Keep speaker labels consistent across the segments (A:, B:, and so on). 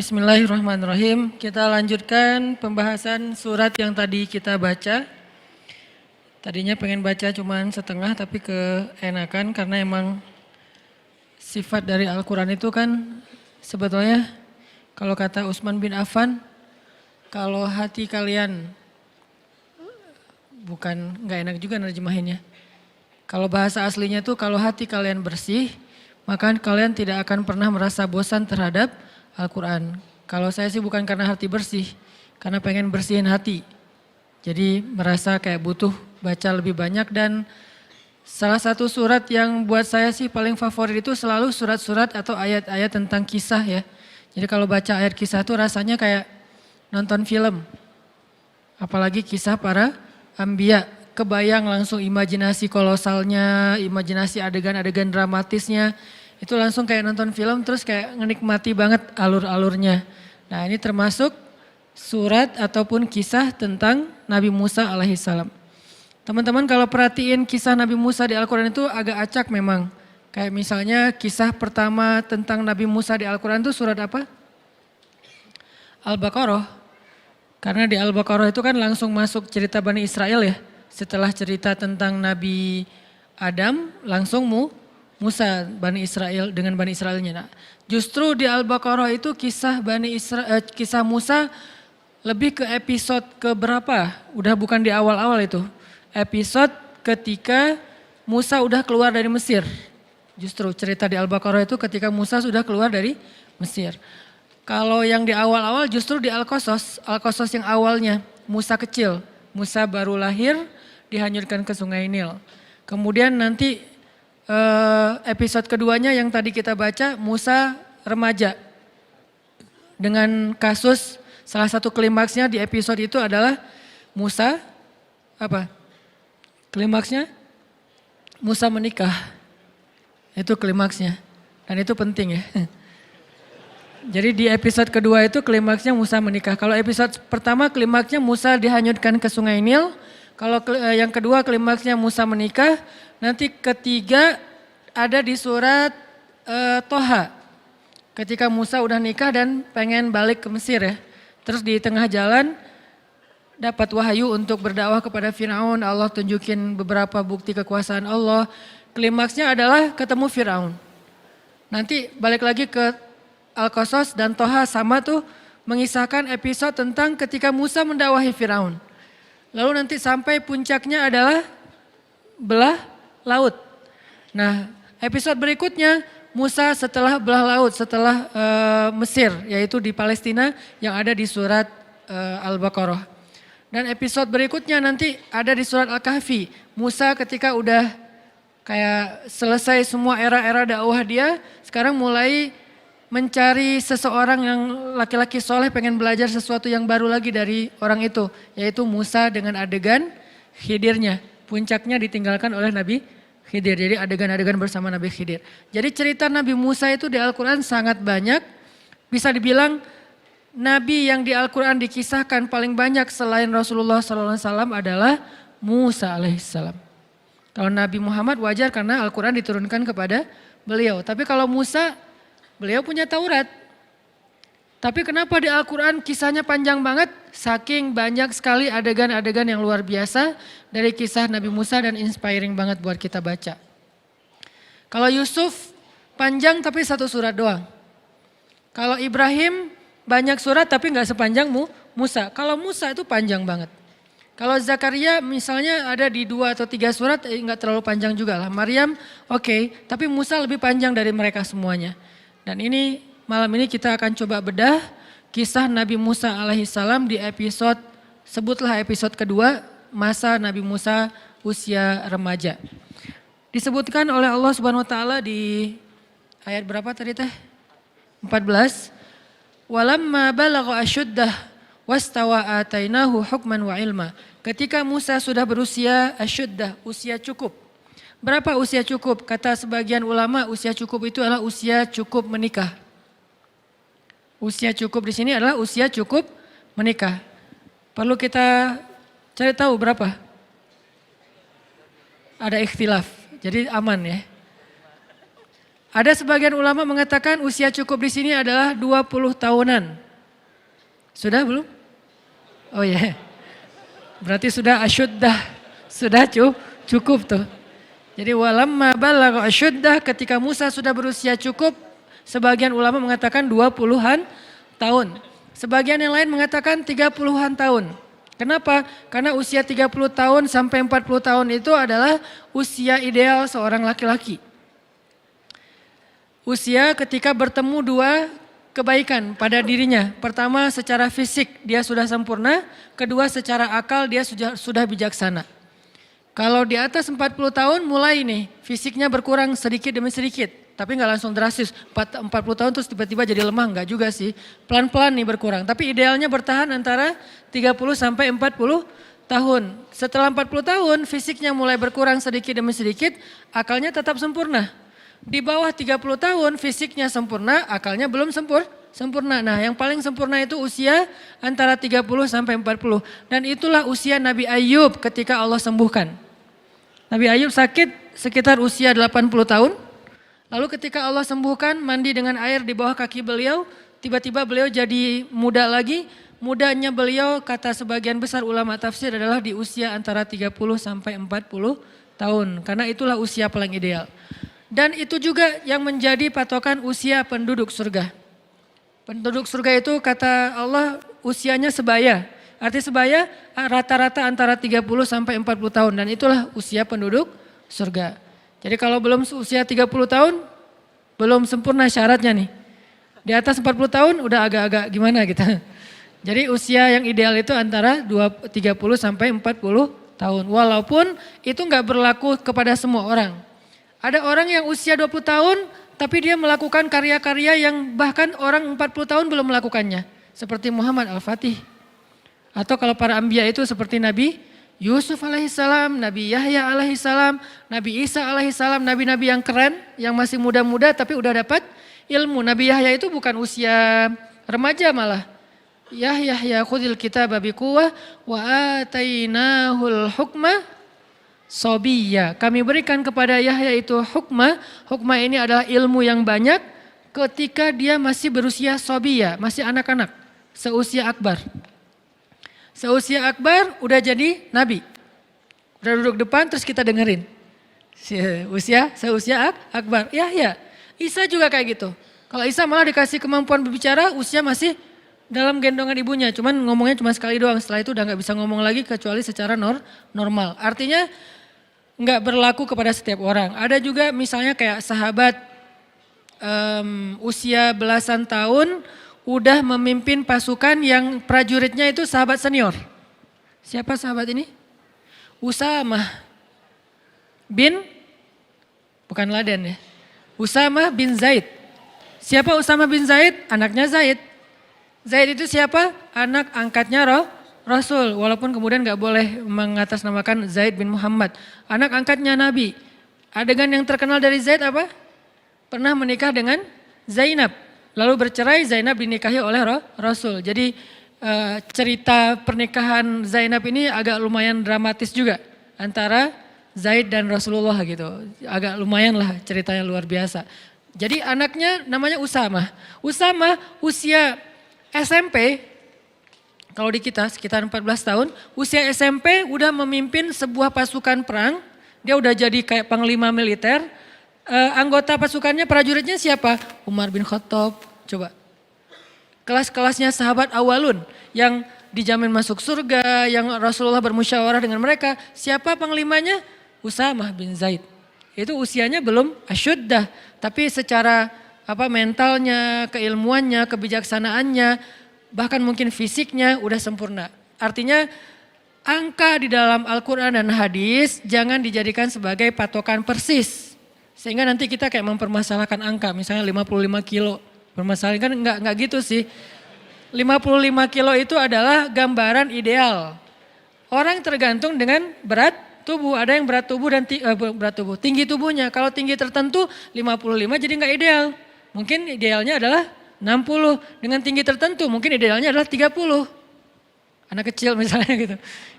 A: Bismillahirrahmanirrahim. Kita lanjutkan pembahasan surat yang tadi kita baca. Tadinya pengen baca cuman setengah tapi keenakan karena emang sifat dari Al-Quran itu kan sebetulnya kalau kata Utsman bin Affan, kalau hati kalian, bukan nggak enak juga nerjemahinnya. Kalau bahasa aslinya tuh kalau hati kalian bersih, maka kalian tidak akan pernah merasa bosan terhadap Al-Quran. Kalau saya sih bukan karena hati bersih, karena pengen bersihin hati. Jadi merasa kayak butuh baca lebih banyak dan salah satu surat yang buat saya sih paling favorit itu selalu surat-surat atau ayat-ayat tentang kisah ya. Jadi kalau baca ayat kisah itu rasanya kayak nonton film. Apalagi kisah para anbiya, kebayang langsung imajinasi kolosalnya, imajinasi adegan-adegan dramatisnya. Itu langsung kayak nonton film terus kayak menikmati banget alur-alurnya. Nah ini termasuk surat ataupun kisah tentang Nabi Musa alaihissalam. Teman-teman kalau perhatiin kisah Nabi Musa di Al-Quran itu agak acak memang. Kayak misalnya kisah pertama tentang Nabi Musa di Al-Quran itu surat apa? Al-Baqarah. Karena di Al-Baqarah itu kan langsung masuk cerita Bani Israel ya. Setelah cerita tentang Nabi Adam langsung Musa Bani Israel dengan Bani Israelnya. Nah, justru di Al-Baqarah itu kisah kisah Musa lebih ke episode ke berapa? Udah bukan di awal-awal itu. Episode ketika Musa udah keluar dari Mesir. Justru cerita di Al-Baqarah itu ketika Musa sudah keluar dari Mesir. Kalau yang di awal-awal justru di Al-Qasas. Al-Qasas yang awalnya Musa kecil. Musa baru lahir dihanyutkan ke Sungai Nil. Kemudian nanti episode keduanya yang tadi kita baca Musa remaja. Dengan kasus salah satu klimaksnya di episode itu adalah Musa apa? Klimaksnya Musa menikah. Itu klimaksnya. Dan itu penting ya. Jadi di episode kedua itu klimaksnya Musa menikah. Kalau episode pertama klimaksnya Musa dihanyutkan ke Sungai Nil. Kalau yang kedua klimaksnya Musa menikah. Nanti ketiga ada di surat Toha. Ketika Musa udah nikah dan pengen balik ke Mesir ya. Terus di tengah jalan dapat wahyu untuk berdakwah kepada Firaun. Allah tunjukin beberapa bukti kekuasaan Allah. Klimaksnya adalah ketemu Firaun. Nanti balik lagi ke Al-Qasas dan Toha sama tuh mengisahkan episode tentang ketika Musa mendakwahi Firaun. Lalu nanti sampai puncaknya adalah belah laut. Nah episode berikutnya Musa setelah belah laut, setelah Mesir yaitu di Palestina yang ada di surat Al-Baqarah. Dan episode berikutnya nanti ada di surat Al-Kahfi. Musa ketika udah kayak selesai semua era-era dakwah dia, sekarang mulai mencari seseorang yang laki-laki soleh pengen belajar sesuatu yang baru lagi dari orang itu. Yaitu Musa dengan adegan Khidirnya. Puncaknya ditinggalkan oleh Nabi Khidir. Jadi adegan-adegan bersama Nabi Khidir. Jadi cerita Nabi Musa itu di Al-Quran sangat banyak. Bisa dibilang Nabi yang di Al-Quran dikisahkan paling banyak selain Rasulullah SAW adalah Musa alaihissalam. Kalau Nabi Muhammad wajar karena Al-Quran diturunkan kepada beliau. Tapi kalau Musa beliau punya Taurat. Tapi kenapa di Al-Quran kisahnya panjang banget? Saking banyak sekali adegan-adegan yang luar biasa dari kisah Nabi Musa dan inspiring banget buat kita baca. Kalau Yusuf panjang tapi satu surat doang. Kalau Ibrahim banyak surat tapi gak sepanjang Musa. Kalau Musa itu panjang banget. Kalau Zakaria misalnya ada di 2 atau 3 surat gak terlalu panjang juga lah. Maryam oke, tapi Musa lebih panjang dari mereka semuanya. Dan ini malam ini kita akan coba bedah kisah Nabi Musa alaihissalam di episode, sebutlah episode kedua, masa Nabi Musa usia remaja. Disebutkan oleh Allah Subhanahu wa taala di ayat berapa tadi teh? 14. Walamma balagha asyuddah wastawa atainahu hukman wa ilma. Ketika Musa sudah berusia asyuddah, usia cukup. Berapa usia cukup? Kata sebagian ulama usia cukup itu adalah usia cukup menikah. Usia cukup di sini adalah usia cukup menikah. Perlu kita cari tahu berapa? Ada ikhtilaf, jadi aman ya. Ada sebagian ulama mengatakan usia cukup di sini adalah 20 tahunan. Sudah belum? Oh ya. Yeah. Berarti sudah asyuddah. Sudah cukup tuh. Jadi walamma balagha asyuddah, ketika Musa sudah berusia cukup, sebagian ulama mengatakan 20-an tahun. Sebagian yang lain mengatakan 30-an tahun. Kenapa? Karena usia 30 tahun sampai 40 tahun itu adalah usia ideal seorang laki-laki. Usia ketika bertemu dua kebaikan pada dirinya. Pertama, secara fisik dia sudah sempurna. Kedua, secara akal dia sudah bijaksana. Kalau di atas 40 tahun mulai nih fisiknya berkurang sedikit demi sedikit. Tapi nggak langsung drastis, 40 tahun terus tiba-tiba jadi lemah, nggak juga sih. Pelan-pelan nih berkurang. Tapi idealnya bertahan antara 30 sampai 40 tahun. Setelah 40 tahun fisiknya mulai berkurang sedikit demi sedikit, akalnya tetap sempurna. Di bawah 30 tahun fisiknya sempurna, akalnya belum sempurna. Nah, yang paling sempurna itu usia antara 30 sampai 40. Dan itulah usia Nabi Ayub ketika Allah sembuhkan. Nabi Ayub sakit sekitar usia 80 tahun. Lalu ketika Allah sembuhkan, mandi dengan air di bawah kaki beliau, tiba-tiba beliau jadi muda lagi. Mudanya beliau, kata sebagian besar ulama tafsir, adalah di usia antara 30 sampai 40 tahun. Karena itulah usia paling ideal. Dan itu juga yang menjadi patokan usia penduduk surga. Penduduk surga itu kata Allah usianya sebaya. Arti sebaya rata-rata antara 30 sampai 40 tahun. Dan itulah usia penduduk surga. Jadi kalau belum usia 30 tahun, belum sempurna syaratnya nih. Di atas 40 tahun udah agak-agak gimana gitu. Jadi usia yang ideal itu antara 30 sampai 40 tahun. Walaupun itu nggak berlaku kepada semua orang. Ada orang yang usia 20 tahun tapi dia melakukan karya-karya yang bahkan orang 40 tahun belum melakukannya. Seperti Muhammad Al-Fatih. Atau kalau para anbiya itu seperti Nabi Yusuf alaihissalam, Nabi Yahya alaihissalam, Nabi Isa alaihissalam, nabi-nabi yang keren, yang masih muda-muda tapi udah dapat ilmu. Nabi Yahya itu bukan usia remaja malah. Yahya khudil kitaba biquwwah wa atainahul hukma sobiyya. Kami berikan kepada Yahya itu hukmah. Hukmah ini adalah ilmu yang banyak ketika dia masih berusia sobiyya, masih anak-anak, seusia akbar. Seusia akbar udah jadi nabi. Udah duduk depan terus kita dengerin. Seusia akbar. Yahya. Isa juga kayak gitu. Kalau Isa malah dikasih kemampuan berbicara, usia masih dalam gendongan ibunya. Cuman ngomongnya cuma sekali doang. Setelah itu udah gak bisa ngomong lagi kecuali secara normal. Artinya nggak berlaku kepada setiap orang. Ada juga misalnya kayak sahabat usia belasan tahun udah memimpin pasukan yang prajuritnya itu sahabat senior. Siapa sahabat ini? Usamah bin, bukan Laden ya. Usamah bin Zaid. Siapa Usamah bin Zaid? Anaknya Zaid. Zaid itu siapa? Anak angkatnya Rasul, walaupun kemudian gak boleh mengatasnamakan Zaid bin Muhammad. Anak angkatnya Nabi. Adegan yang terkenal dari Zaid apa? Pernah menikah dengan Zainab. Lalu bercerai, Zainab dinikahi oleh Rasul. Jadi cerita pernikahan Zainab ini agak lumayan dramatis juga. Antara Zaid dan Rasulullah gitu. Agak lumayan lah ceritanya luar biasa. Jadi anaknya namanya Usamah. Usamah usia SMP, kalau di kita sekitar 14 tahun, usia SMP udah memimpin sebuah pasukan perang. Dia udah jadi kayak panglima militer. Anggota pasukannya, prajuritnya siapa? Umar bin Khattab. Coba. Kelas-kelasnya sahabat awalun yang dijamin masuk surga, yang Rasulullah bermusyawarah dengan mereka. Siapa panglimanya? Usamah bin Zaid. Itu usianya belum asyuddah. Tapi secara mentalnya, keilmuannya, kebijaksanaannya, bahkan mungkin fisiknya udah sempurna. Artinya angka di dalam Al-Quran dan hadis jangan dijadikan sebagai patokan persis. Sehingga nanti kita kayak mempermasalahkan angka, misalnya 55 kilo. Permasalahan kan enggak gitu sih. 55 kilo itu adalah gambaran ideal. Orang tergantung dengan berat tubuh. Ada yang berat tubuh dan tinggi tubuhnya. Kalau tinggi tertentu 55 jadi enggak ideal. Mungkin idealnya adalah 60, dengan tinggi tertentu mungkin idealnya adalah 30. anak kecil misalnya gitu.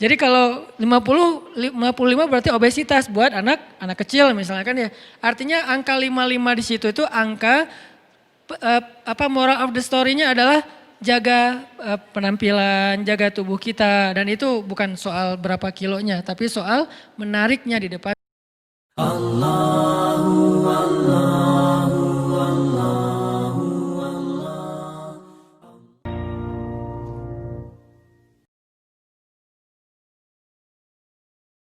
A: Jadi kalau 55 berarti obesitas buat anak kecil misalnya kan ya. Artinya angka 55 di situ itu angka moral of the story-nya adalah jaga penampilan, jaga tubuh kita dan itu bukan soal berapa kilonya tapi soal menariknya di depan. Allah